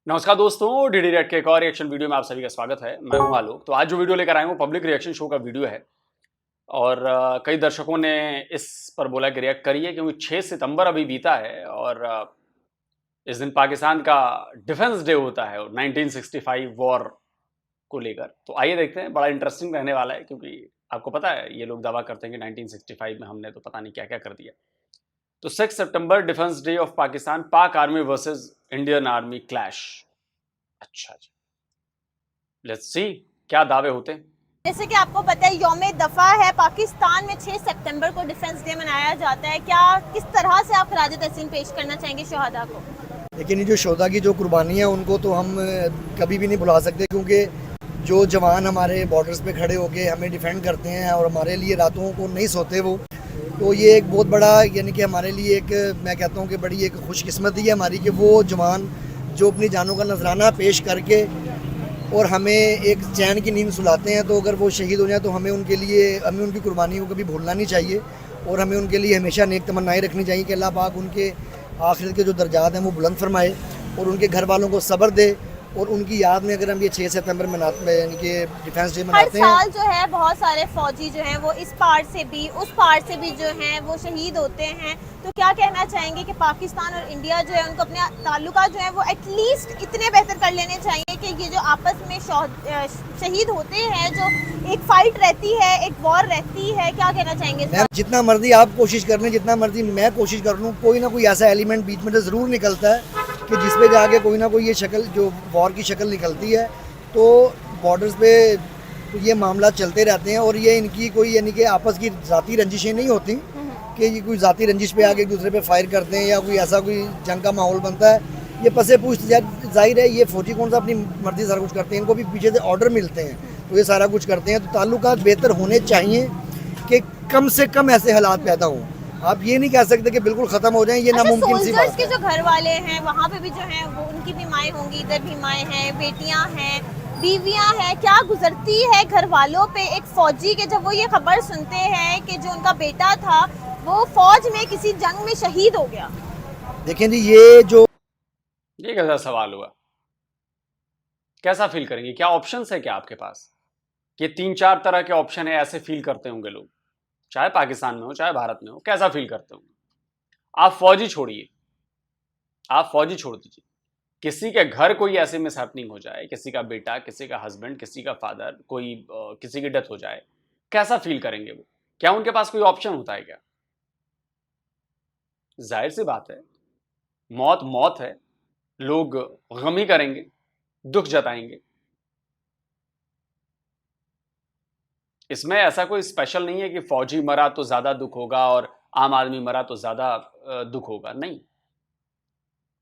नमस्कार दोस्तों, DD red के एक और रिएक्शन वीडियो में आप सभी का स्वागत है। मैं हूं आलोक। तो आज जो वीडियो लेकर आए हूं पब्लिक रिएक्शन शो का वीडियो है और कई दर्शकों ने इस पर बोला कि रिएक्ट करिए क्योंकि 6 सितंबर अभी बीता है और इस दिन पाकिस्तान का डिफेंस डे होता है और 1965 वॉर को लेकर। तो आइए देखते हैं, बड़ा इंटरेस्टिंग रहने वाला है क्योंकि आपको पता है ये लोग दावा करते हैं कि 1965 में हमने तो पता नहीं क्या क्या कर दिया। तो 6 सितंबर डिफेंस डे ऑफ पाकिस्तान, पाक army versus Indian army clash. अच्छा जी, लेट्स सी क्या दावे होते हैं। जैसे कि आपको पता है यौम दफा है, पाकिस्तान में 6 सितंबर को डिफेंस डे मनाया जाता है। क्या किस तरह से आप खराज तहसीन पेश करना चाहेंगे शहादा को? लेकिन ये जो शोधा की जो कुर्बानी है उनको तो हम कभी भी नहीं भुला सकते, क्योंकि जो जवान हमारे बॉर्डर्स पे खड़े होके हमें डिफेंड करते हैं और हमारे लिए रातों को नहीं सोते वो, तो ये एक बहुत बड़ा यानी कि हमारे लिए एक, मैं कहता हूँ कि बड़ी एक खुशकिस्मती है हमारी कि वो जवान जो अपनी जानों का नजराना पेश करके और हमें एक चैन की नींद सुलाते हैं। तो अगर वो शहीद हो जाए तो हमें उनकी कुर्बानी को कभी भूलना नहीं चाहिए और हमें उनके लिए हमेशा नेक तमन्नाएं रखनी चाहिए कि अल्लाह पाक उनके आखिरत के जो दर्जात हैं वो बुलंद फरमाए और उनके घर वालों को सब्र दे। और उनकी याद में अगर हम ये 6 सितंबर मनाते हैं यानी कि डिफेंस डे मनाते हैं, हर साल जो है बहुत सारे फौजी जो हैं वो इस पार से भी उस पार से भी जो हैं वो शहीद होते हैं। तो क्या कहना चाहेंगे कि पाकिस्तान और इंडिया जो है उनको अपने ताल्लुकात जो है वो एटलीस्ट इतने बेहतर कर लेने चाहिए कि ये जो आपस में शहीद होते हैं, जो एक फाइट रहती है, एक वॉर रहती है, क्या कहना चाहेंगे? जितना मर्जी आप कोशिश कर लें, जितना मर्जी मैं कोशिश कर लूँ, कोई ना कोई ऐसा एलिमेंट बीच में तो ज़रूर निकलता है कि जिस पे जाके कोई ना कोई ये शक्ल, जो वॉर की शक्ल निकलती है। तो बॉर्डर्स पे तो ये मामला चलते रहते हैं और ये इनकी कोई यानी कि आपस की ज़ाती रंजिशें नहीं होती कि ये कोई ज़ाती रंजिश पे आके एक दूसरे पे फायर करते हैं या कोई ऐसा कोई जंग का माहौल बनता है। ये पसे पूछ जाहिर है, ये फौजी कौन सा अपनी मर्जी सारा कुछ करते हैं, इनको भी पीछे से ऑर्डर मिलते हैं तो ये सारा कुछ करते हैं। तो ताल्लुकात बेहतर होने चाहिए कि कम से कम ऐसे हालात पैदा हों। आप ये नहीं कह सकते कि बिल्कुल खत्म हो जाएं, ये नामुमकिन सी बात है। के जो घर वाले हैं वहाँ पे भी जो हैं वो उनकी भी माएँ होंगी, इधर भी माएँ हैं, बेटियाँ हैं, बीवियाँ हैं। क्या गुजरती है घर वालों पे एक फौजी के जब वो ये खबर सुनते हैं कि जो उनका बेटा था वो फौज में किसी जंग में शहीद हो गया? देखें जी, ये कैसा सवाल हुआ? कैसा फील करेंगे? क्या ऑप्शंस है क्या आपके पास? ये 3-4 तरह के ऑप्शन है, ऐसे फील करते होंगे लोग, चाहे पाकिस्तान में हो चाहे भारत में हो। कैसा फील करते होंगे? आप फौजी छोड़िए, आप फौजी छोड़ दीजिए, किसी के घर कोई ऐसे मिस हैपनिंग हो जाए, किसी का बेटा, किसी का हस्बैंड, किसी का फादर, कोई किसी की डेथ हो जाए, कैसा फील करेंगे वो? क्या उनके पास कोई ऑप्शन होता है क्या? जाहिर सी बात है, मौत मौत है, लोग गम ही करेंगे, दुख जताएंगे। इसमें ऐसा कोई स्पेशल नहीं है कि फौजी मरा तो ज्यादा दुख होगा और आम आदमी मरा तो ज्यादा दुख होगा, नहीं,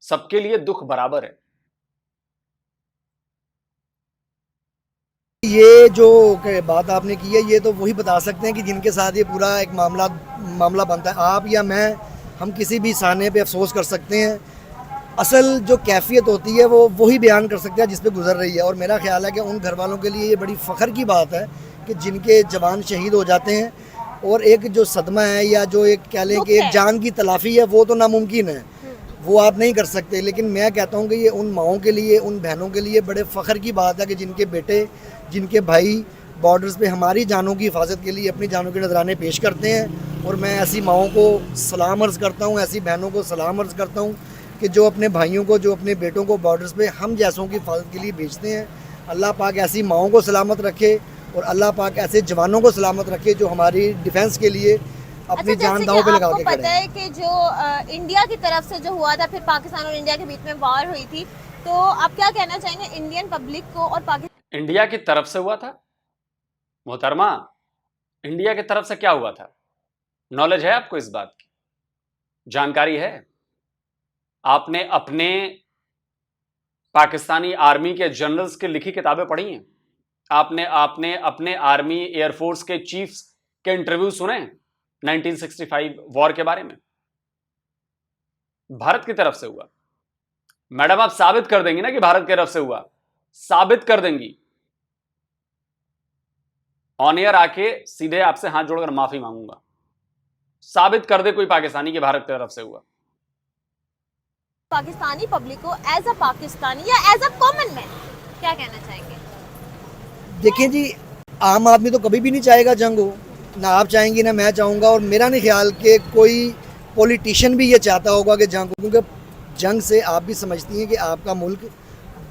सबके लिए दुख बराबर है। ये जो बात आपने की है ये तो वही बता सकते हैं कि जिनके साथ ये पूरा एक मामला बनता है। आप या मैं, हम किसी भी साने पे अफसोस कर सकते हैं, असल जो कैफियत होती है वो वही बयान कर सकते हैं जिस पे गुजर रही है। और मेरा ख्याल है कि उन घर वालों के लिए ये बड़ी फ़ख्र की बात है कि जिनके जवान शहीद हो जाते हैं। और एक जो सदमा है या जो एक कह लें कि एक जान की तलाफ़ी है वो तो नामुमकिन है, वो आप नहीं कर सकते। लेकिन मैं कहता हूँ कि ये उन माओं के लिए, उन बहनों के लिए बड़े फ़ख्र की बात है कि जिनके बेटे, जिनके भाई बॉर्डर्स पे हमारी जानों की हिफाजत के लिए अपनी जानों के नजराने पेश करते हैं। और मैं ऐसी माओं को सलाम अर्ज़ करता हूँ, ऐसी बहनों को सलाम अर्ज़ करता हूँ कि जो अपने भाइयों को, जो अपने बेटों को बॉर्डर्स पे हम जैसों की हिफाजत के लिए भेजते हैं। अल्लाह पाक ऐसी माओं को सलामत रखे और अल्लाह पाक ऐसे जवानों को सलामत रखे जो हमारी डिफेंस के लिए अपनी जान दांव पे लगा के पता है कि जो इंडिया की तरफ से जो हुआ था, फिर पाकिस्तान और इंडिया के बीच में वार हुई थी, तो आप क्या कहना चाहेंगे इंडियन पब्लिक को और पाकिस्तान? इंडिया की तरफ से हुआ था मोहतरमा? इंडिया की तरफ से क्या हुआ था? नॉलेज है आपको इस बात की? जानकारी है? आपने अपने पाकिस्तानी आर्मी के जनरल्स की लिखी किताबें पढ़ी हैं? आपने आपने अपने आर्मी एयरफोर्स के चीफ्स के इंटरव्यू सुने 1965 वॉर के बारे में? भारत की तरफ से हुआ। मैडम आप साबित कर देंगी ना कि भारत की तरफ से हुआ? साबित कर देंगी? ऑन एयर आके सीधे आपसे हाथ जोड़कर माफी मांगूंगा, साबित कर दे कोई पाकिस्तानी कि भारत की तरफ से हुआ। पाकिस्तानी पब्लिक को एज अ पाकिस्तानी या एज अ कॉमन मैन क्या कहना चाहेंगे? देखिए जी, आम आदमी तो कभी भी नहीं चाहेगा जंग हो, ना आप चाहेंगी ना मैं चाहूँगा, और मेरा नहीं ख्याल कि कोई पॉलिटिशियन भी ये चाहता होगा कि जंग हो, क्योंकि जंग से आप भी समझती हैं कि आपका मुल्क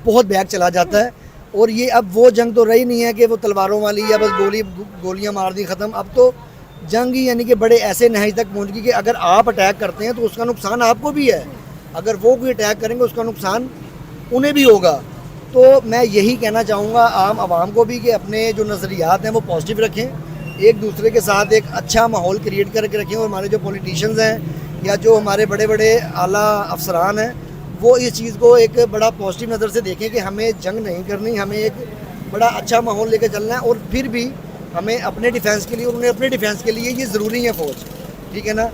बहुत बैग चला जाता है। और ये अब वो जंग तो रही नहीं है कि वो तलवारों वाली या बस गोलियां मार दी ख़त्म। अब तो जंग ही यानी कि बड़े ऐसे नहज तक पहुँच गई कि अगर आप अटैक करते हैं तो उसका नुकसान आपको भी है, अगर वो कोई अटैक करेंगे उसका नुकसान उन्हें भी होगा। तो मैं यही कहना चाहूँगा आम आवाम को भी कि अपने जो नज़रियात हैं वो पॉजिटिव रखें, एक दूसरे के साथ एक अच्छा माहौल क्रिएट करके रखें, और हमारे जो पॉलिटिशियंस हैं या जो हमारे बड़े बड़े आला अफसरान हैं वो इस चीज़ को एक बड़ा पॉजिटिव नज़र से देखें कि हमें जंग नहीं करनी, हमें एक बड़ा अच्छा माहौल लेकर चलना है। और फिर भी हमें अपने डिफेंस के लिए, उन्हें अपने डिफेंस के लिए ये ज़रूरी है फ़ौज, ठीक है ना,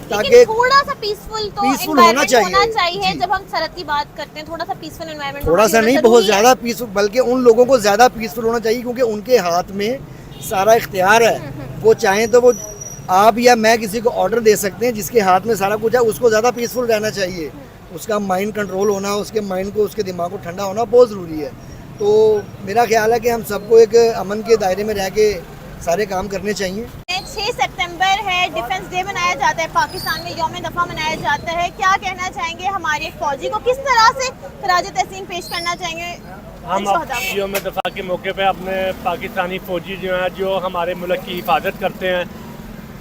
ताकि थोड़ा सा पीसफुल तो पीसफुल होना चाहिए। जी। जब हम सरहद की बात करते हैं थोड़ा सा पीसफुल एनवायरनमेंट थोड़ा सा नहीं, बहुत ज़्यादा पीसफुल, बल्कि उन लोगों को ज़्यादा पीसफुल होना चाहिए, क्योंकि उनके हाथ में सारा इख्तियार है। वो चाहें तो वो आप या मैं किसी को ऑर्डर दे सकते हैं, जिसके हाथ में सारा कुछ है उसको ज़्यादा पीसफुल रहना चाहिए। उसका माइंड कंट्रोल होना, उसके माइंड को, उसके दिमाग को ठंडा होना बहुत ज़रूरी है। तो मेरा ख्याल है कि हम सबको एक अमन के दायरे में रह के सारे काम करने चाहिए। 6 सितंबर है, डिफेंस डे मनाया जाता है, पाकिस्तान में यौम दफा मनाया जाता है। क्या कहना चाहेंगे हमारे फौजी को किस तरह से खराज तहसीन पेश करना चाहेंगे? हम यौम दफा के मौके पे अपने पाकिस्तानी फौजी जो हैं जो हमारे मुल्क की हिफाजत करते हैं,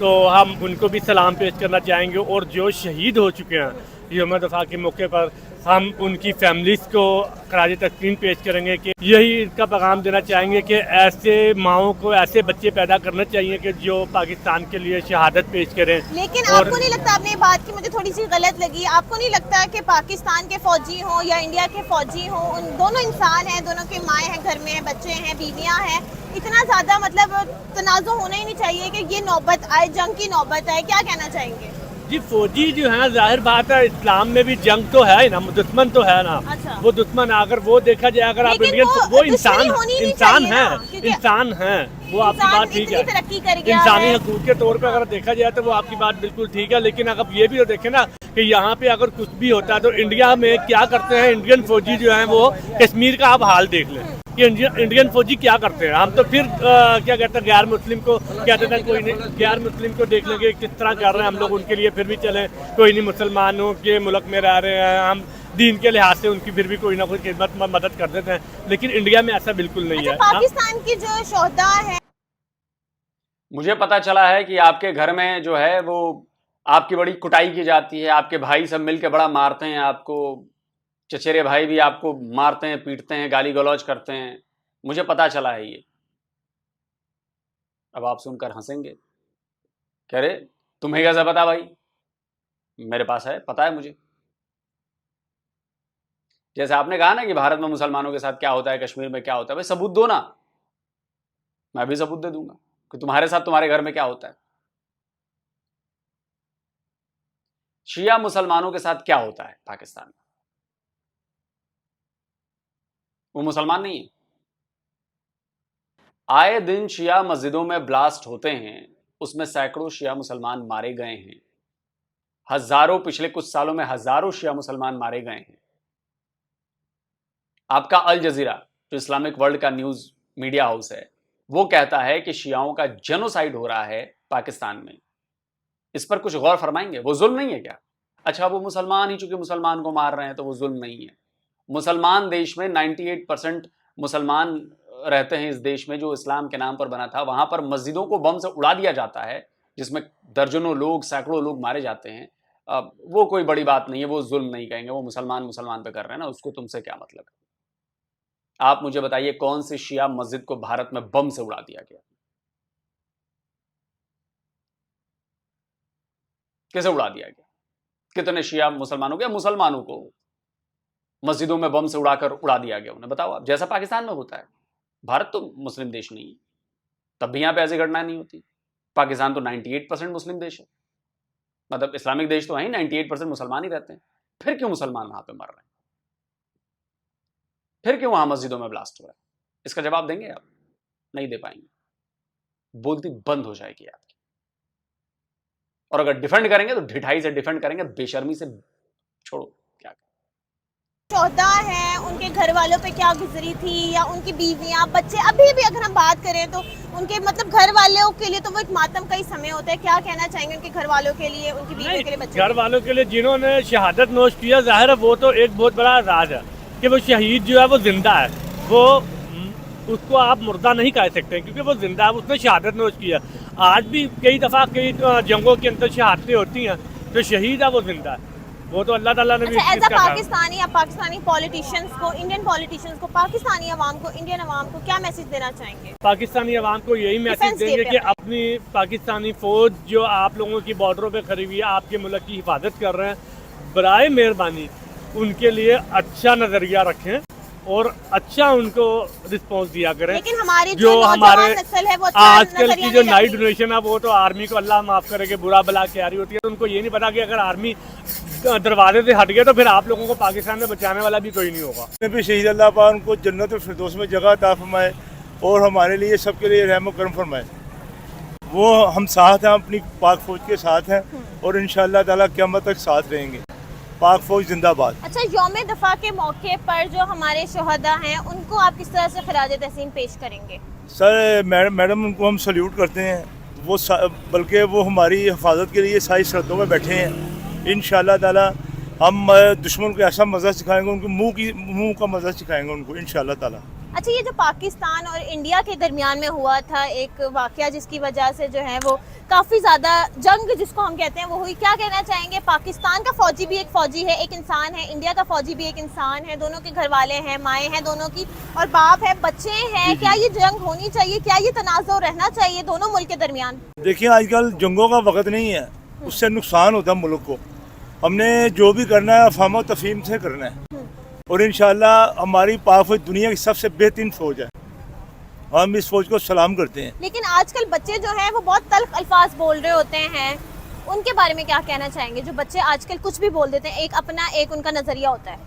तो हम उनको भी सलाम पेश करना चाहेंगे। और जो शहीद हो चुके हैं यौम दफा के मौके पर, हम उनकी फैमिलीज़ को खराज तहसीन पेश करेंगे। कि यही इनका पैगाम देना चाहेंगे कि ऐसे माओं को ऐसे बच्चे पैदा करने चाहिए कि जो पाकिस्तान के लिए शहादत पेश करें। लेकिन आपको नहीं लगता, आपने ये बात की मुझे थोड़ी सी गलत लगी, आपको नहीं लगता कि पाकिस्तान के फौजी हों या इंडिया के फौजी हों, उन दोनों इंसान हैं, दोनों के माएँ हैं, घर में हैं, बच्चे हैं, बीवियाँ हैं, इतना ज़्यादा मतलब तनाज़ुर होना ही नहीं चाहिए कि ये नौबत आए, जंग की नौबत आए? क्या कहना चाहेंगे? जी, फौजी जो है, जाहिर बात है इस्लाम में भी जंग तो है ना, दुश्मन तो है ना। अच्छा। वो दुश्मन है, अगर वो देखा जाए, अगर आप इंडियन, वो इंसान है, इंसान है, वो आपकी बात ठीक है, तरक्की कर गया इंसानी है। हकूक के तौर पे अगर देखा जाए तो वो आपकी बात बिल्कुल ठीक है। लेकिन अगर ये भी तो देखें ना कि यहाँ पे अगर कुछ भी होता है तो इंडिया में क्या करते हैं इंडियन फौजी जो है, वो कश्मीर का आप हाल देख लें कि इंडियन फौजी क्या करते हैं। हम तो फिर क्या कहते हैं, गैर मुस्लिम को कहते थे कोई नहीं, गैर मुस्लिम को देख लेंगे किस तरह कर रहे हैं हम लोग, उनके लिए फिर भी चले, कोई नहीं, मुसलमानों के मुल्क में रह रहे हैं हम, दीन के लिहाज से उनकी फिर भी कोई ना कोई खिदमत मदद कर देते हैं। लेकिन इंडिया में ऐसा बिल्कुल नहीं है। पाकिस्तान की जो शोहदा है, मुझे पता चला है कि आपके घर में जो है वो आपकी बड़ी कुटाई की जाती है, आपके भाई सब मिलके बड़ा मारते हैं आपको, चचेरे भाई भी आपको मारते हैं, पीटते हैं, गाली गलौज करते हैं, मुझे पता चला है ये। अब आप सुनकर हंसेंगे, कह रहे तुम्हें कैसे पता भाई? मेरे पास है, पता है मुझे। जैसे आपने कहा ना कि भारत में मुसलमानों के साथ क्या होता है, कश्मीर में क्या होता है, भाई सबूत दो ना, मैं भी सबूत दे दूंगा कि तुम्हारे साथ तुम्हारे घर में क्या होता है। शिया मुसलमानों के साथ क्या होता है पाकिस्तान में? वो मुसलमान नहीं है। आए दिन शिया मस्जिदों में ब्लास्ट होते हैं, उसमें सैकड़ों शिया मुसलमान मारे गए हैं, हजारों, पिछले कुछ सालों में हजारों शिया मुसलमान मारे गए हैं। आपका अल जजीरा, जो इस्लामिक वर्ल्ड का न्यूज मीडिया हाउस है, वो कहता है कि शियाओं का जेनोसाइड हो रहा है पाकिस्तान में। इस पर कुछ गौर फरमाएंगे? वो जुल्म नहीं है क्या? अच्छा, वो मुसलमान ही चूंकि मुसलमान को मार रहे हैं तो वो जुल्म नहीं है। मुसलमान देश में 98% मुसलमान रहते हैं, इस देश में जो इस्लाम के नाम पर बना था, वहां पर मस्जिदों को बम से उड़ा दिया जाता है, जिसमें दर्जनों लोग, सैकड़ों लोग मारे जाते हैं। वो कोई बड़ी बात नहीं है, वो जुल्म नहीं कहेंगे, वो मुसलमान मुसलमान पे कर रहे हैं ना, उसको तुमसे क्या मतलब है? आप मुझे बताइए कौन सी शिया मस्जिद को भारत में बम से उड़ा दिया गया? कैसे उड़ा दिया गया? कितने शिया मुसलमानों को या मुसलमानों को मस्जिदों में बम से उड़ाकर उड़ा दिया गया? उन्हें बताओ आप, जैसा पाकिस्तान में होता है। भारत तो मुस्लिम देश नहीं है, तब भी यहां पे ऐसी घटना नहीं होती। पाकिस्तान तो 98% मुस्लिम देश है, मतलब इस्लामिक देश तो है ही, 98% मुसलमान ही रहते हैं। फिर क्यों मुसलमान वहां पे मर रहे हैं? फिर क्यों वहां मस्जिदों में ब्लास्ट हो रहा है? इसका जवाब देंगे आप? नहीं दे पाएंगे, बोलती बंद हो जाएगी आपकी। और अगर डिफेंड करेंगे तो ढिठाई से डिफेंड करेंगे, बेशर्मी से छोड़ो क्या। शोहदा हैं, उनके घर वालों पे क्या गुजरी थी, या उनकी बीवियां, बच्चे, अभी भी अगर हम बात करें तो उनके मतलब घर वालों के लिए तो वो एक मातम का ही समय होता है। क्या कहना चाहेंगे उनके घर वालों के लिए, उनकी बीवियों के लिए, बच्चों घर वालों के लिए जिन्होंने शहादत नोश किया, जाहिर है वो तो एक बहुत बड़ा राज है कि वो शहीद जो है वो जिंदा है। वो उसको आप मुर्दा नहीं कह सकते क्योंकि वो जिंदा है, उसने शहादत नोश किया। आज भी कई दफ़ा कई जंगों के अंदर शहादतें होती हैं, जो शहीद है वो जिंदा है, वो तो अल्लाह ताला ने भी अच्छा, इस एज चीज़ अ का काम- पाकिस्तानी या पाकिस्तानी पॉलिटिशियंस को, इंडियन पॉलिटिशियंस को, पाकिस्तानी अवाम को, इंडियन अवाम को क्या मैसेज देना चाहेंगे? पाकिस्तानी अवाम को यही मैसेज डिफेंस डे देंगे पे कि अपने। अपनी पाकिस्तानी फ़ौज जो आप लोगों की बॉर्डरों पे खड़ी हुई है, आपके मुल्क की हिफाजत कर रहे हैं, बराए मेहरबानी उनके लिए अच्छा नज़रिया रखें और अच्छा उनको रिस्पॉन्स दिया करें। लेकिन हमारी जो जो हमारे नौजवान नस्ल है वो अच्छा आजकल नजरिया की जो नहीं नई रखती। जनरेशन है वो तो आर्मी को अल्लाह माफ़ करे कि बुरा भला क्या रही होती है, तो उनको ये नहीं पता कि अगर आर्मी दरवाजे से हट गया तो फिर आप लोगों को पाकिस्तान में बचाने वाला भी कोई नहीं होगा। में भी शहीद अल्लाह पाक उनको जन्नत और फिरदौस में जगह अता फरमाए और हमारे लिए सबके लिए रहम करम फरमाए। वो हम साथ हैं, अपनी पाक फौज के साथ हैं और इंशाअल्लाह ताला क़यामत तक साथ रहेंगे। पाक फौज जिंदाबाद। अच्छा, यौम दफ़ा के मौके पर जो हमारे शोहदा हैं उनको आप किस तरह से खिराज तहसीन पेश करेंगे? सर मैडम उनको हम सल्यूट करते हैं, वो बल्कि वो हमारी हिफाजत के लिए सारी सरहदों में बैठे हैं। इंशाअल्लाह ताला हम दुश्मन को ऐसा मज़ा सिखाएंगे, उनके मुंह का मज़ा सिखाएंगे उनको इंशाअल्लाह ताला। अच्छा, ये जो पाकिस्तान और इंडिया के दरमियान में हुआ था एक वाकया जिसकी वजह से जो है वो काफ़ी ज़्यादा जंग जिसको हम कहते हैं वो हुई, क्या कहना चाहेंगे? पाकिस्तान का फ़ौजी भी एक फ़ौजी है, एक इंसान है, इंडिया का फ़ौजी भी एक इंसान है, दोनों के घर वाले हैं, माएँ हैं दोनों की, और बाप है, बच्चे हैं। क्या ये जंग होनी चाहिए? क्या ये तनाज़ुर रहना चाहिए दोनों मुल्क के दरमियान? देखिए आजकल जंगों का वक्त नहीं है, उससे नुकसान होता है मुल्क को। हमने जो भी करना है अफवाह तफहीम से करना है और इंशाअल्लाह हमारी पाक फौज दुनिया की सबसे बेहतरीन फौज है, हम इस फौज को सलाम करते हैं। लेकिन आजकल बच्चे जो हैं वो बहुत तल्ख अल्फाज बोल रहे होते हैं, उनके बारे में क्या कहना चाहेंगे? जो बच्चे आजकल कुछ भी बोल देते हैं, एक अपना एक उनका नज़रिया होता है।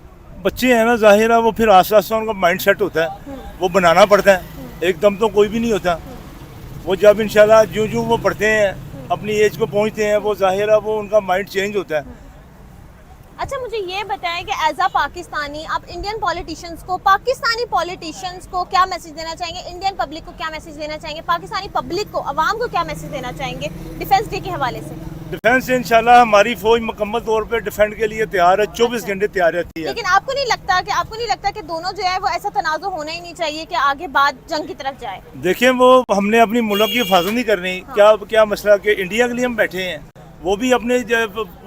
बच्चे हैं ना, जाहिर है वो फिर आस्ता आस्ता उनका माइंड सेट होता है, वो बनाना पड़ता है, एकदम तो कोई भी नहीं होता। वो जब इंशाल्लाह जो जो वो पढ़ते हैं अपनी एज को पहुंचते हैं, वो जाहिर है वो उनका माइंड चेंज होता है। अच्छा, मुझे ये बताएं कि एज अ पाकिस्तानी आप इंडियन पॉलिटिशियंस को, पाकिस्तानी पॉलिटिशियंस को क्या मैसेज देना चाहेंगे? इंडियन पब्लिक को क्या मैसेज देना चाहेंगे? पाकिस्तानी पब्लिक को, अवाम को क्या मैसेज देना चाहेंगे डिफेंस डे के हवाले से? डिफेंस से इंशाल्लाह हमारी फौज मुकम्मल तौर पे डिफेंड के लिए तैयार है, 24 घंटे तैयार रहती है। लेकिन आपको नहीं लगता कि दोनों जो है वो ऐसा तनाज़ुर होना ही नहीं चाहिए कि आगे बात जंग की तरफ जाए? देखिए वो हमने अपनी मुल्क की हिफाजत नहीं करनी, क्या मसला कि इंडिया के लिए हम बैठे हैं, वो भी अपने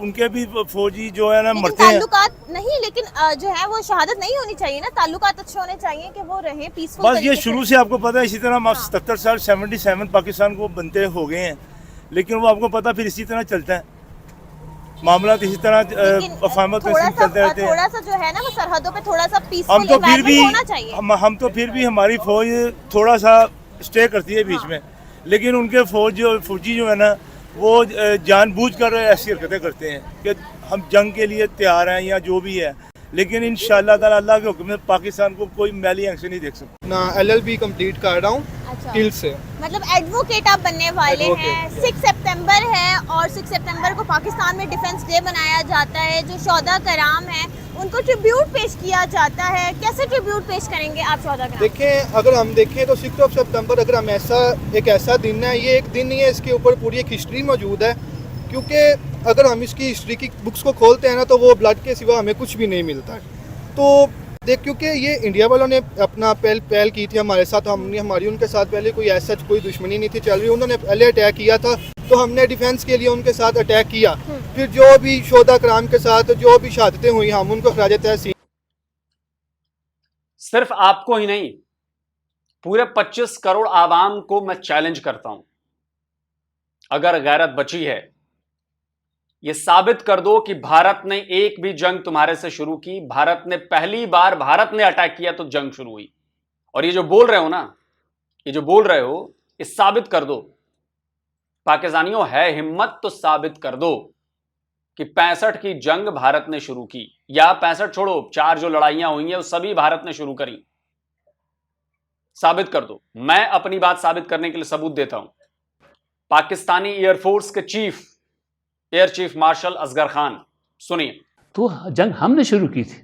उनके भी फौजी जो है ना मरते हैं। ताल्लुकात नहीं, लेकिन जो है वो शहादत नहीं होनी चाहिए ना, ताल्लुकात अच्छे होने चाहिए कि वो रहे पीसफुल। बस ये शुरू से आपको पता है, इसी तरह हम 77 साल 77 पाकिस्तान को बनते हो गए हैं, लेकिन वो आपको पता फिर इसी तरह चलता है, मामला इसी तरह अफवाह चलते रहते हैं। थोड़ा सा जो है ना वो सरहदों पे थोड़ा सा हम पीसफुल तो फिर भी होना चाहिए। हम तो फिर भी हमारी फौज थोड़ा सा स्टे करती है बीच में, लेकिन उनके फौजी जो है ना वो जानबूझकर ऐसी हरकतें करते हैं कि हम जंग के लिए तैयार हैं या जो भी है, लेकिन इंशाअल्लाह ताला अल्लाह के हुक्म में पाकिस्तान को कोई मैली आंख से नहीं देख सकता। ना LLB कंप्लीट कर रहा हूँ अच्छा, टिल से। मतलब एडवोकेट आप बनने वाले हैं। 6 सितंबर है और 6 सितंबर को पाकिस्तान में डिफेंस डे मनाया जाता है। जो शोहदा कराम है उनको ट्रिब्यूट पेश किया जाता है। कैसे ट्रिब्यूट पेश करेंगे आप शोहदा कराम? देखें, अगर हम देखें तो 6 सितंबर अगर हम एक ऐसा दिन है, ये एक दिन नहीं है, इसके ऊपर पूरी एक हिस्ट्री मौजूद है। क्योंकि अगर हम इसकी हिस्ट्री की बुक्स को खोलते हैं ना तो वो ब्लड के सिवा हमें कुछ भी नहीं मिलता। तो क्योंकि ये इंडिया वालों ने अपना पहल की थी हमारे साथ, हमारी उनके साथ पहले कोई ऐसा कोई दुश्मनी नहीं थी चल रही, उन्होंने पहले अटैक किया था तो हमने डिफेंस के लिए उनके साथ अटैक किया। फिर जो भी शोहदा कराम के साथ जो भी शहादतें हुई हम उनको खराज तहसीन। सिर्फ आपको ही नहीं, पूरे 25 करोड़ आवाम को मैं चैलेंज करता हूं, अगर गैरत बची है ये साबित कर दो कि भारत ने एक भी जंग तुम्हारे से शुरू की, भारत ने पहली बार भारत ने अटैक किया तो जंग शुरू हुई। और ये जो बोल रहे हो ना, ये जो बोल रहे हो, ये साबित कर दो पाकिस्तानियों, है हिम्मत तो साबित कर दो कि 65 की जंग भारत ने शुरू की, या 65 छोड़ो, 4 जो लड़ाइयां हुई हैं वो सभी भारत ने शुरू करी। साबित कर दो। मैं अपनी बात साबित करने के लिए सबूत देता हूं। पाकिस्तानी एयरफोर्स के chief air chief marshal Asghar Khan, सुनिए। तो जंग हमने शुरू की थी,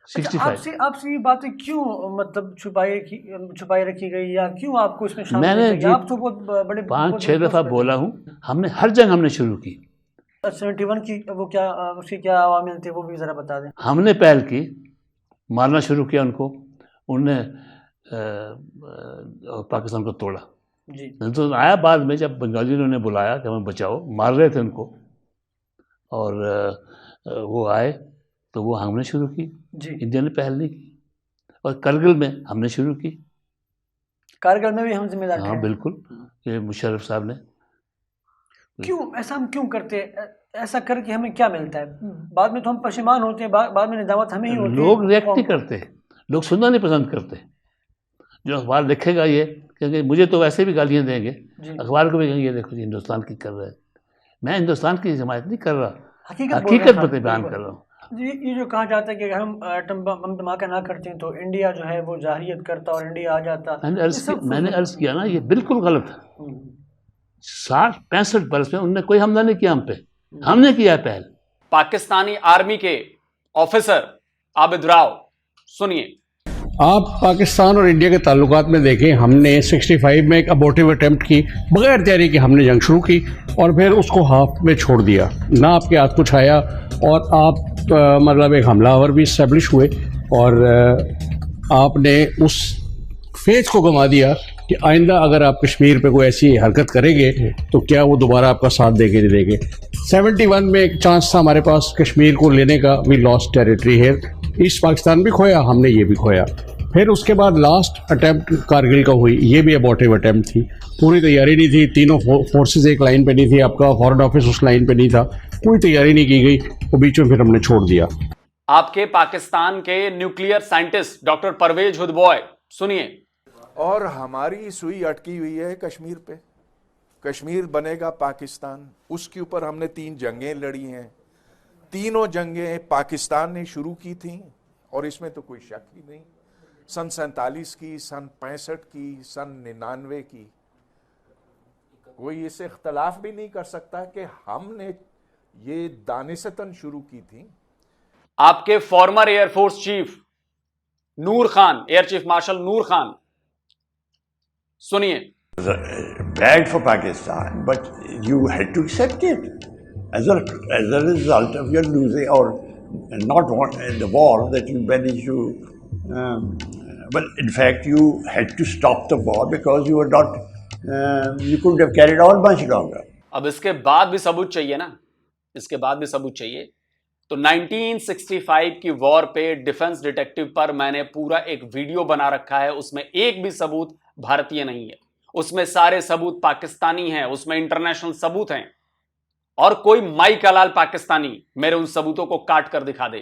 65। आपसे ये बातें क्यों मतलब छुपाई रखी गई, या क्यों आपको इसमें शामिल मैंने किया गया? जी आप तो बहुत बड़े 5-6 दफ़ा बोला हूँ, हमने हर जंग हमने शुरू की। 71 की वो क्या उसकी क्या अवामिल थे, वो भी ज़रा बता दें। हमने पहल की, मारना शुरू किया उनको, उनने पाकिस्तान को तोड़ा। जी तो आया बाद में जब बंगालियों ने बुलाया कि हमें बचाओ, मार रहे थे उनको, और वो आए तो वो हमने शुरू की, जी। इंडिया ने पहल नहीं की। और करगिल में हमने शुरू की। कारगिल में भी हम जिम्मेदार हाँ थे। बिल्कुल, ये मुशर्रफ साहब ने। क्यों ऐसा हम क्यों करते हैं? ऐसा करके हमें क्या मिलता है? बाद में तो हम परेशान होते हैं, बाद में निदामत हमें ही होती है। लोग रिएक्ट नहीं करते, लोग सुनना नहीं पसंद करते। जो अखबार लिखेगा ये, क्योंकि मुझे तो वैसे भी गालियाँ देंगे, जी। अखबार को भी कहेंगे ये देखो जी हिंदुस्तान की कर रहे हैं। मैं हिंदुस्तान की हिमायत नहीं कर रहा, हकीकत हकीकत बयान कर रहा हूँ। ये जो कहा जाता है कि अगर हम एटम बम धमाका ना करते हैं तो इंडिया जो है वो जाहिरियत करता और इंडिया आ जाता। मैंने अर्ज किया ना, ये बिल्कुल गलत है। 60-65 बरस में उनने कोई हमला नहीं किया हम पे, हमने किया है पहल। पाकिस्तानी आर्मी के ऑफिसर आबिद राव, सुनिए। आप पाकिस्तान और इंडिया के ताल्लुकात में देखें, हमने 65 में एक अबॉर्टिव अटेम्प्ट की, बगैर तैयारी के हमने जंग शुरू की और फिर उसको हाफ में छोड़ दिया, ना आपके हाथ कुछ आया, और आप मतलब एक हमलावर भी इस्टेब्लिश हुए, और आपने उस फेज को गंवा दिया कि आइंदा अगर आप कश्मीर पे कोई ऐसी हरकत करेंगे तो क्या वो दोबारा आपका साथ देंगे नहीं देंगे। 71 में एक चांस था हमारे पास कश्मीर को लेने का, we lost territory here, east Pakistan भी खोया, हमने ये भी खोया। फिर उसके बाद लास्ट अटैम्प्ट कारगिल का हुई, ये भी अबॉर्टिव अटैम्प्ट थी, पूरी तैयारी नहीं थी, तीनों फोर्सेस एक लाइन पे नहीं थी, आपका फॉरेन ऑफिस उस लाइन पे नहीं था, कोई तैयारी नहीं की गई, तो बीच में फिर हमने छोड़ दिया। आपके पाकिस्तान के न्यूक्लियर साइंटिस्ट डॉक्टर परवेज हुदबॉय, सुनिए। और हमारी सुई अटकी हुई है कश्मीर पे, कश्मीर बनेगा पाकिस्तान, उसके ऊपर हमने 3 जंगें लड़ी हैं, तीनों जंगें पाकिस्तान ने शुरू की थी, और इसमें तो कोई शक ही नहीं। सन 47 की, सन 65 की, सन 99 की, कोई इससे इख्तलाफ भी नहीं कर सकता कि हमने ये दानिशतन शुरू की थी। आपके फॉर्मर एयरफोर्स चीफ नूर खान, एयर चीफ मार्शल नूर खान, सुनिए। Bad for Pakistan, but you had to accept it as a result of your losing or not the war that you managed to. Well, in fact, you had to stop the war because you were not. You couldn't have carried on much longer. अब इसके बाद भी सबूत चाहिए ना, इसके बाद भी सबूत चाहिए। तो 1965 की वॉर पे डिफेंस डिटेक्टिव पर मैंने पूरा एक वीडियो बना रखा है, उसमें एक भी सबूत भारतीय नहीं है, उसमें सारे सबूत पाकिस्तानी हैं, उसमें इंटरनेशनल सबूत हैं, और कोई माई का लाल पाकिस्तानी मेरे उन सबूतों को काट कर दिखा दे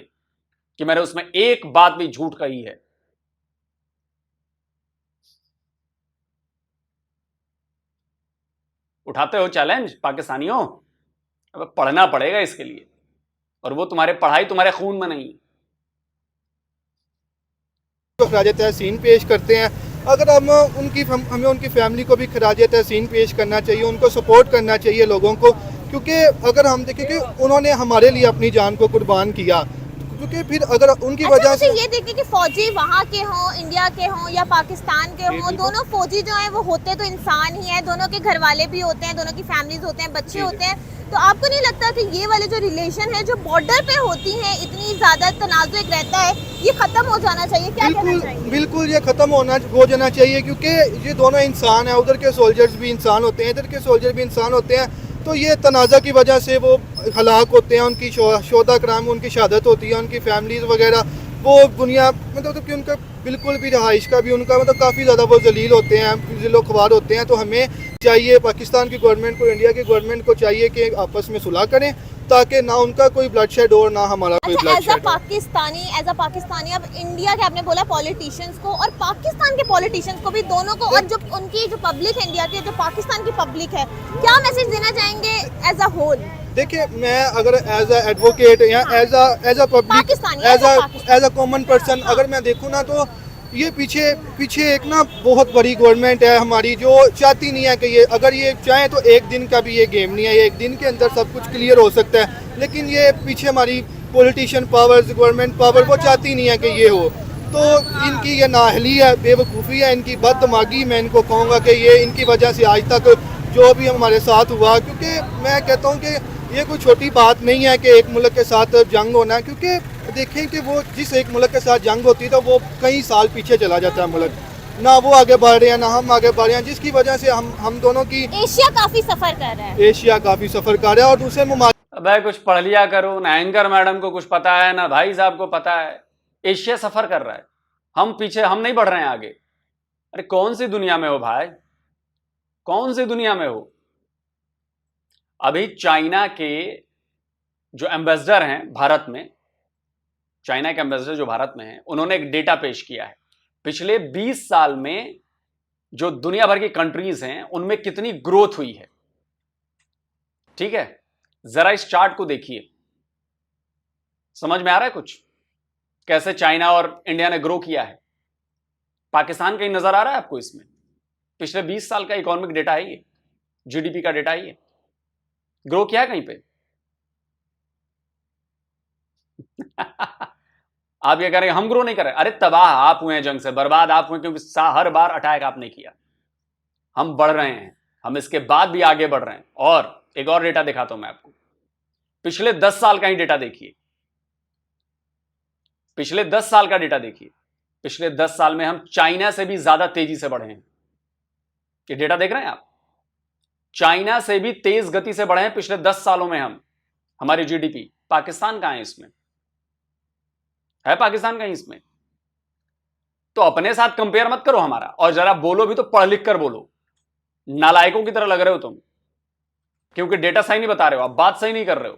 कि मैंने उसमें एक बात भी झूठ कही है। उठाते हो चैलेंज पाकिस्तानियों? अब पढ़ना पड़ेगा इसके लिए, और वो तुम्हारे पढ़ाई तुम्हारे खून में नहीं। तो खराज तहसीन पेश करते हैं, अगर हमें उनकी फैमिली को भी खराज तहसीन पेश करना चाहिए, उनको सपोर्ट करना चाहिए लोगों को, क्योंकि अगर हम देखें कि उन्होंने हमारे लिए अपनी जान को कुर्बान किया, क्योंकि फिर अगर उनकी वजह से ये देखिए कि फौजी वहाँ के हों, इंडिया के हों या पाकिस्तान के हों, दोनों फौजी जो हैं वो होते तो इंसान ही हैं, दोनों के घर वाले भी होते हैं, दोनों की फैमिलीज होते हैं, बच्चे होते हैं। तो आपको नहीं लगता कि ये वाले जो रिलेशन है जो बॉर्डर पे होती हैं, इतनी ज्यादा तनाज़ुर रहता है, ये खत्म हो जाना चाहिए? क्या कहना चाहिए? बिल्कुल ये खत्म हो जाना चाहिए, क्योंकि ये दोनों इंसान है, उधर के सोल्जर्स भी इंसान होते हैं, इधर के सोल्जर भी इंसान होते हैं, तो ये तनाज़ा की वजह से वो हलाक होते हैं, उनकी शोहदा कराम, उनकी शहादत होती है, उनकी फैमिलीज वगैरह वो दुनिया मतलब कि उनका बिल्कुल भी रहाइश का भी उनका मतलब काफ़ी ज़्यादा वो जलील होते हैं, जिलो ख्वार होते हैं। तो हमें चाहिए, पाकिस्तान की गवर्नमेंट को, इंडिया की गवर्नमेंट को चाहिए कि आपस में सुलह करें, ताकि ना उनका कोई ब्लड शेड हो, ना हमारा कोई ब्लड शेड हो। एज अ पाकिस्तानी अब इंडिया के आपने बोला पॉलिटिशियंस को और पाकिस्तान के पॉलिटिशियंस को भी, दोनों को, और जो उनकी जो पब्लिक है इंडिया की, जो पाकिस्तान की पब्लिक है, क्या मैसेज देना चाहेंगे एज अ होल? देखिए, मैं अगर एज अ एडवोकेट या as a public, as a common person अगर मैं देखूँ ना, तो ये पीछे एक ना बहुत बड़ी गवर्नमेंट है हमारी, जो चाहती नहीं है कि ये, अगर ये चाहे तो एक दिन का भी ये गेम नहीं है, ये एक दिन के अंदर सब कुछ क्लियर हो सकता है, लेकिन ये पीछे हमारी पॉलिटिशियन पावर्स, गवर्नमेंट पावर वो चाहती नहीं है कि ये हो। तो इनकी ये नाअहली है, बेवकूफ़ी है, इनकी बददिमागी, मैं इनको कहूँगा कि ये इनकी वजह से आज तक जो भी हमारे साथ हुआ, क्योंकि मैं कहता हूँ कि ये कोई छोटी बात नहीं है कि एक मुल्क के साथ जंग होना, क्योंकि देखें कि वो जिस एक मुल्क के साथ जंग होती है तो वो कई साल पीछे चला जाता है मुल्क, ना वो आगे बढ़ रहे हैं ना हम आगे बढ़ रहे हैं, जिसकी वजह से हम दोनों की एशिया काफी सफर कर रहा है, एशिया काफ़ी सफ़र कर रहा है। और दूसरे ममालिक भाई कुछ पढ़ लिया करो ना, एंकर मैडम को कुछ पता है ना भाई साहब को पता है, एशिया सफर कर रहा है, हम पीछे, हम नहीं बढ़ रहे हैं आगे। अरे कौन सी दुनिया में हो भाई, कौन सी दुनिया में हो? अभी चाइना के जो एम्बेसडर हैं भारत में, चाइना के एम्बेसडर जो भारत में हैं, उन्होंने एक डेटा पेश किया है, पिछले 20 साल में जो दुनिया भर की कंट्रीज हैं उनमें कितनी ग्रोथ हुई है। ठीक है, जरा इस चार्ट को देखिए, समझ में आ रहा है कुछ कैसे चाइना और इंडिया ने ग्रो किया है? पाकिस्तान कहीं नजर आ रहा है आपको इसमें? पिछले 20 साल का इकोनॉमिक डेटा है ये, जीडीपी का डेटा है ये, ग्रो किया है कहीं पे? आप ये कह रहे हैं हम ग्रो नहीं कर रहे? अरे तबाह आप हुए हैं जंग से, बर्बाद आप हुए, क्योंकि हर बार अटैक आपने किया। हम बढ़ रहे हैं, हम इसके बाद भी आगे बढ़ रहे हैं। और एक और डेटा दिखाता हूं मैं आपको, पिछले 10 साल का ही डेटा देखिए, पिछले 10 साल का डेटा देखिए, पिछले 10 साल में हम चाइना से भी ज्यादा तेजी से बढ़े हैं। ये डेटा देख रहे हैं आप? चाइना से भी तेज गति से बढ़े हैं पिछले 10 सालों में हम, हमारी जीडीपी। पाकिस्तान कहां है इसमें? है पाकिस्तान कहीं इसमें? तो अपने साथ कंपेयर मत करो हमारा, और जरा बोलो भी तो पढ़ लिख कर बोलो। नालायकों की तरह लग रहे हो तुम, क्योंकि डेटा सही नहीं बता रहे हो, आप बात सही नहीं कर रहे हो।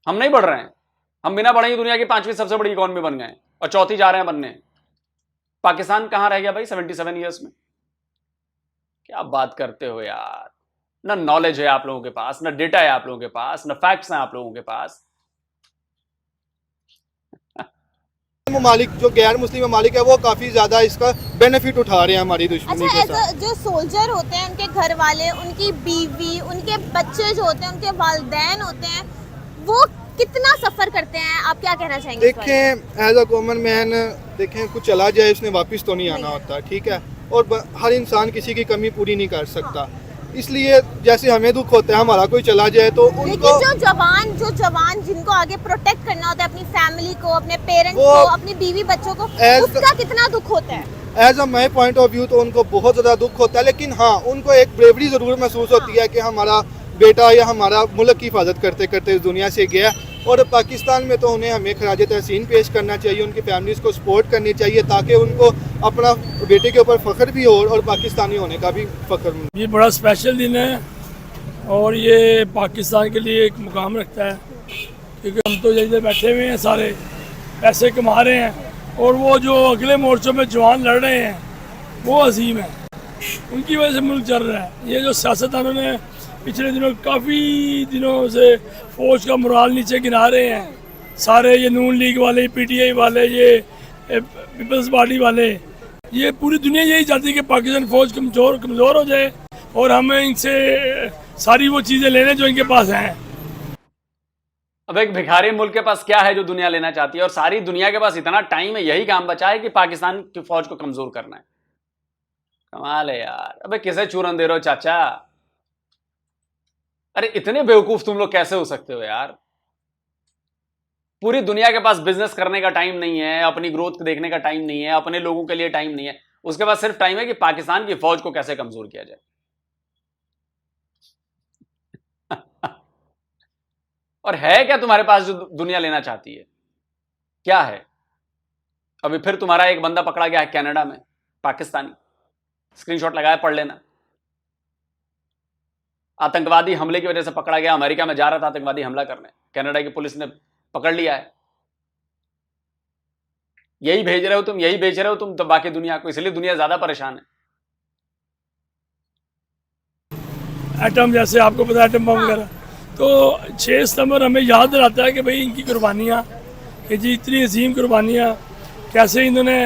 हम नहीं बढ़ रहे हैं, हम बिना बढ़े ही दुनिया की 5वीं सबसे बड़ी इकोनॉमी बन गए और 4थी जा रहे हैं बनने। पाकिस्तान कहां रह गया भाई 77 ईयर्स में? क्या बात करते हो यार, ना नॉलेज है आप लोगों के पास, ना डेटा है आप लोगों के पास, ना फैक्ट्स हैं आप लोगों के पास। ममालिक जो गैर मुस्लिम ममालिक है वो काफ़ी ज़्यादा इसका बेनिफिट उठा रहे हैं हमारी दुश्मनी के अच्छा, साथ। जो सोल्जर होते हैं, उनके घर वाले, उनकी बीवी, उनके बच्चे जो होते हैं, उनके वालिदैन होते हैं, वो कितना सफर करते हैं? आप क्या कहना चाहेंगे? देखें एज अ कॉमन मैन, देखें कुछ चला जाए उसने वापस तो नहीं आना होता, ठीक है, और हर इंसान किसी की कमी पूरी नहीं कर सकता। इसलिए जैसे हमें दुख होता है हमारा कोई चला जाए तो उनको, लेकिन जो जवान जिनको आगे प्रोटेक्ट करना होता है अपनी फैमिली को, अपने पेरेंट्स को, अपनी बीवी बच्चों को, उसका कितना दुख होता है? As a my point of view तो उनको बहुत ज़्यादा दुख होता है, लेकिन हाँ उनको एक ब्रेवरी ज़रूर महसूस होती है कि हमारा बेटा या हमारा मुल्क की हिफाजत करते करते इस दुनिया से गया। और पाकिस्तान में तो उन्हें हमें खराज तहसीन पेश करना चाहिए, उनकी फैमिलीज़ को सपोर्ट करनी चाहिए, ताकि उनको अपना बेटे के ऊपर फ़ख्र भी हो और पाकिस्तानी होने का भी फ़ख्र हो। ये बड़ा स्पेशल दिन है और ये पाकिस्तान के लिए एक मुकाम रखता है, क्योंकि हम तो इधर बैठे हुए हैं, सारे पैसे कमा रहे हैं, और वो जो अगले मोर्चों में जवान लड़ रहे हैं वो अजीम है, उनकी वजह से मुल्क चल रहा है। ये जो सियासतदानों ने पिछले दिनों काफ़ी दिनों से फौज का मुराल नीचे गिरा रहे हैं, सारे ये नून लीग वाले, पीटीआई वाले, ये पीपल्स पार्टी वाले, ये पूरी दुनिया यही चाहती है कि पाकिस्तान फौज कमज़ोर हो जाए और हमें इनसे सारी वो चीज़ें लेने जो इनके पास हैं। अब एक भिखारी मुल्क के पास क्या है जो दुनिया लेना चाहती है, और सारी दुनिया के पास इतना टाइम है, यही काम बचा है कि पाकिस्तान की फौज को कमज़ोर करना है। कमाल है यार। अबे किसे चूरन दे रहे हो चाचा? अरे इतने बेवकूफ तुम लोग कैसे हो सकते हो यार? पूरी दुनिया के पास बिजनेस करने का टाइम नहीं है, अपनी ग्रोथ देखने का टाइम नहीं है, अपने लोगों के लिए टाइम नहीं है, उसके पास सिर्फ टाइम है कि पाकिस्तान की फौज को कैसे कमजोर किया जाए। और है क्या तुम्हारे पास जो दुनिया लेना चाहती है? क्या है? अभी फिर तुम्हारा एक बंदा पकड़ा गया है कनाडा में, पाकिस्तानी, स्क्रीनशॉट लगाया, पढ़ लेना। आतंकवादी हमले की वजह से पकड़ा गया, अमेरिका में जा रहा था आतंकवादी हमला करने, कनाडा की पुलिस ने पकड़ लिया है। यही भेज रहे हो तुम, यही बेच रहे हो तुम तो बाकी दुनिया को, इसलिए दुनिया ज्यादा परेशान है। एटम, जैसे आपको पता है एटम बम वगैरह, तो 6 सितंबर हमें याद दिलाता है कि भाई इनकी कुर्बानियाँ, कि जी इतनी अजीम कुर्बानियाँ, कैसे इन्होंने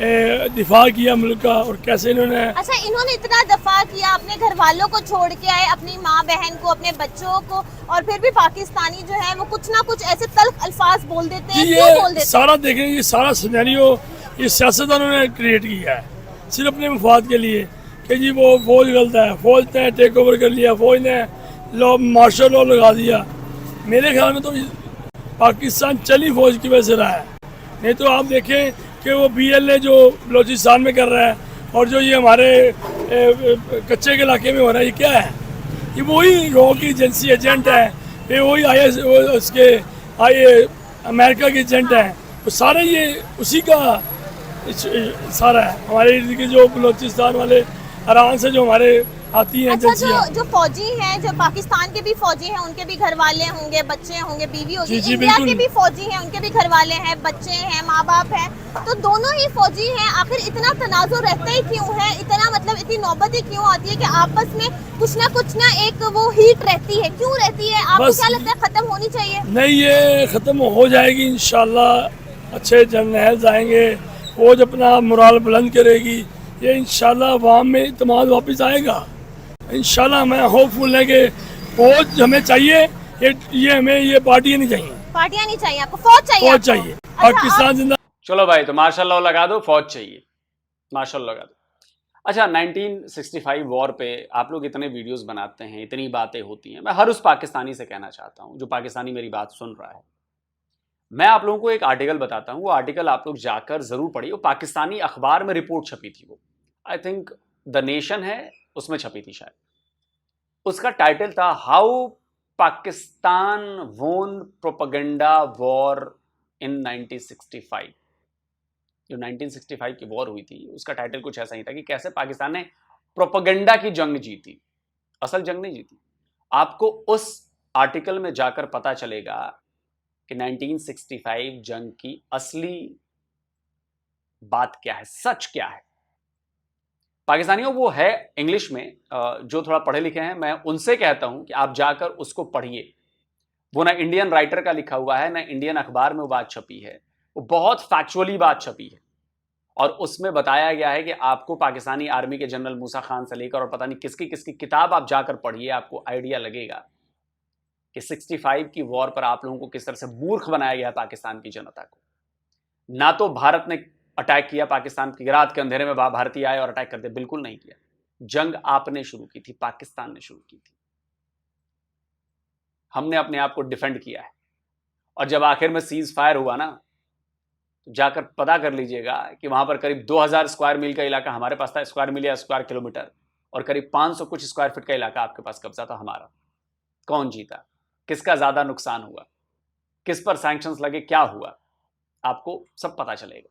दिफा किया मुल्क का, और कैसे इन्होंने अच्छा, इन्होंने इतना दफा किया, अपने घर वालों को छोड़ के आए, अपनी माँ बहन को, अपने बच्चों को, और फिर भी पाकिस्तानी जो है वो कुछ ना कुछ ऐसे तल्ख अल्फाज बोल देते हैं। क्यों बोल देते हैं? सारा देखें, ये सारा सिनेरियो ये सियासतदानों ने क्रिएट किया है सिर्फ अपने मफाद के लिए कि जी वो फौज गलत है, फौज ने टेक ओवर कर लिया, फौज ने लॉ मार्शल लॉ लगा दिया। मेरे ख्याल में तो पाकिस्तान चली फौज की वजह से रहा है, नहीं तो आप देखें कि वो BLA जो बलोचिस्तान में कर रहा है और जो ये हमारे कच्चे के इलाके में हो रहा है, ये क्या है? ये वही रॉ की एजेंसी एजेंट है, ये वही IS उसके अमेरिका के एजेंट हैं, वो सारे ये उसी का सारा है। हमारे इर्द गिर्द जो बलोचिस्तान वाले ईरान से जो हमारे आती हैं अच्छा, एजेंसियाँ, जो फौजी हैं, जो पाकिस्तान के भी फौजी हैं, उनके भी घर वाले होंगे, बच्चे होंगे, बीवी होगी। जी, इंडिया बिल्कुल। के भी फौजी हैं, उनके भी घर वाले हैं, बच्चे हैं, माँ बाप हैं, तो दोनों ही फौजी हैं। आखिर इतना तनाजुर रहता ही क्यों है? इतना मतलब इतनी नौबत ही क्यों आती है कि आपस में कुछ ना एक वो हीट रहती है? क्यों रहती है? आपको बस- क्या लगता है खत्म होनी चाहिए? नहीं, ये ख़त्म हो जाएगी इंशाल्लाह। अच्छे जर्नल आएंगे, फौज अपना मुराल बुलंद करेगी, ये इंशाल्लाह अवाम में इत्मीनान वापस आएगा। इंशाल्लाह मैं होपफुल है कि फौज हमें चाहिए, ये हमें ये पार्टियाँ नहीं चाहिए, पार्टियां नहीं चाहिए आपको, फौज चाहिए फौज आपको। चाहिए। अच्छा, पाकिस्तान जिंदा। चलो भाई, तो मार्शल लॉ लगा दो, फौज चाहिए, मार्शल लॉ लगा दो। अच्छा, 1965 वॉर पे आप लोग इतने वीडियोस बनाते हैं, इतनी बातें होती हैं। मैं हर उस पाकिस्तानी से कहना चाहता हूं जो पाकिस्तानी मेरी बात सुन रहा है, मैं आप लोगों को एक आर्टिकल बताता हूं, वो आर्टिकल आप लोग जाकर जरूर पढ़िए। वो पाकिस्तानी अखबार में रिपोर्ट छपी थी, वो आई थिंक द नेशन है, उसमें छपी थी शायद। उसका टाइटल था हाउ पाकिस्तान वोन प्रोपेगेंडा वॉर इन 1965। जो 1965 की वॉर हुई थी, उसका टाइटल कुछ ऐसा ही था कि कैसे पाकिस्तान ने प्रोपेगेंडा की जंग जीती, असल जंग नहीं जीती। आपको उस आर्टिकल में जाकर पता चलेगा कि 1965 जंग की असली बात क्या है, सच क्या है। पाकिस्तानियों, वो है इंग्लिश में, जो थोड़ा पढ़े लिखे हैं, मैं उनसे कहता हूं कि आप जाकर उसको पढ़िए। वो ना इंडियन राइटर का लिखा हुआ है, ना इंडियन अखबार में वो बात छपी है, वो बहुत फैक्चुअली बात छपी है। और उसमें बताया गया है कि आपको पाकिस्तानी आर्मी के जनरल मूसा खान से लेकर और पता नहीं किसकी किसकी किताब आप जाकर पढ़िए, आपको आइडिया लगेगा कि 65 की वॉर पर आप लोगों को किस तरह से मूर्ख बनाया गया पाकिस्तान की जनता को। ना तो भारत ने अटैक किया पाकिस्तान की, रात के अंधेरे में भारतीय आए और अटैक कर दिया, बिल्कुल नहीं किया। जंग आपने शुरू की थी, पाकिस्तान ने शुरू की थी। हमने अपने आप को डिफेंड किया है। और जब आखिर में सीज फायर हुआ ना, तो जाकर पता कर लीजिएगा कि वहां पर करीब 2000 स्क्वायर मील का इलाका हमारे पास था, स्क्वायर मील या स्क्वायर किलोमीटर, और करीब 500 कुछ स्क्वायर फीट का इलाका आपके पास कब्जा था हमारा। कौन जीता, किसका ज्यादा नुकसान हुआ, किस पर सैंक्शंस लगे, क्या हुआ, आपको सब पता चलेगा।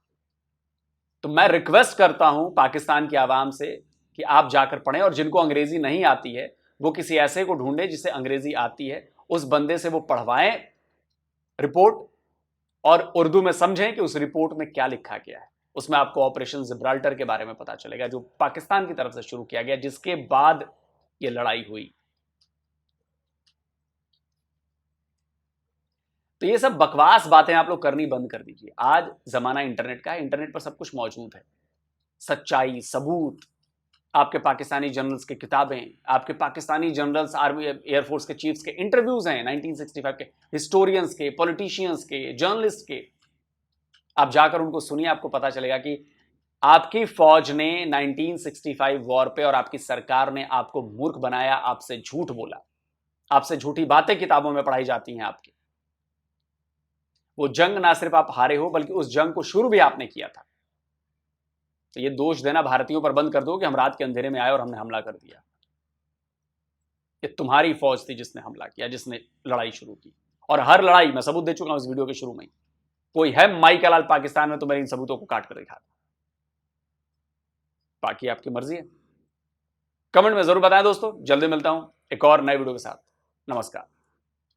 तो मैं रिक्वेस्ट करता हूं पाकिस्तान की आवाम से कि आप जाकर पढ़ें, और जिनको अंग्रेजी नहीं आती है वो किसी ऐसे को ढूंढे जिसे अंग्रेजी आती है, उस बंदे से वो पढ़वाएं रिपोर्ट, और उर्दू में समझें कि उस रिपोर्ट में क्या लिखा गया है। उसमें आपको ऑपरेशन जिब्राल्टर के बारे में पता चलेगा, जो पाकिस्तान की तरफ से शुरू किया गया, जिसके बाद ये लड़ाई हुई। तो ये सब बकवास बातें आप लोग करनी बंद कर दीजिए। आज जमाना इंटरनेट का है, इंटरनेट पर सब कुछ मौजूद है, सच्चाई, सबूत, आपके पाकिस्तानी जनरल्स की किताबें, आपके पाकिस्तानी जनरल्स, आर्मी एयरफोर्स के चीफ्स के इंटरव्यूज हैं 1965 के, हिस्टोरियंस के, पॉलिटिशियंस के, जर्नलिस्ट के। आप जाकर उनको सुनिए, आपको पता चलेगा कि आपकी फौज ने 1965 वॉर पे और आपकी सरकार ने आपको मूर्ख बनाया, आपसे झूठ बोला, आपसे झूठी बातें किताबों में पढ़ाई जाती हैं आपकी। वो जंग ना सिर्फ आप हारे हो, बल्कि उस जंग को शुरू भी आपने किया था। तो ये दोष देना भारतीयों पर बंद कर दो कि हम रात के अंधेरे में आए और हमने हमला कर दिया। ये तुम्हारी फौज थी जिसने हमला किया, जिसने लड़ाई शुरू की। और हर लड़ाई, मैं सबूत दे चुका हूं इस वीडियो के शुरू में, कोई है माई का लाल पाकिस्तान में तो मेरे इन सबूतों को काट कर दिखा। बाकी आपकी मर्जी है, कमेंट में जरूर बताएं दोस्तों। जल्दी मिलता हूं एक और नए वीडियो के साथ। नमस्कार,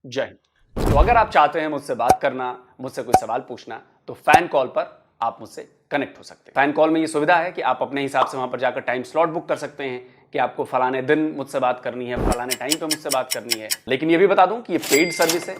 जय हिंद। तो अगर आप चाहते हैं मुझसे बात करना, मुझसे कोई सवाल पूछना, तो फैन कॉल पर आप मुझसे कनेक्ट हो सकते हैं। फैन कॉल में ये सुविधा है कि आप अपने हिसाब से वहां पर जाकर टाइम स्लॉट बुक कर सकते हैं कि आपको फलाने दिन मुझसे बात करनी है, फलाने टाइम पे मुझसे बात करनी है। लेकिन ये भी बता दूं कि ये पेड सर्विस है,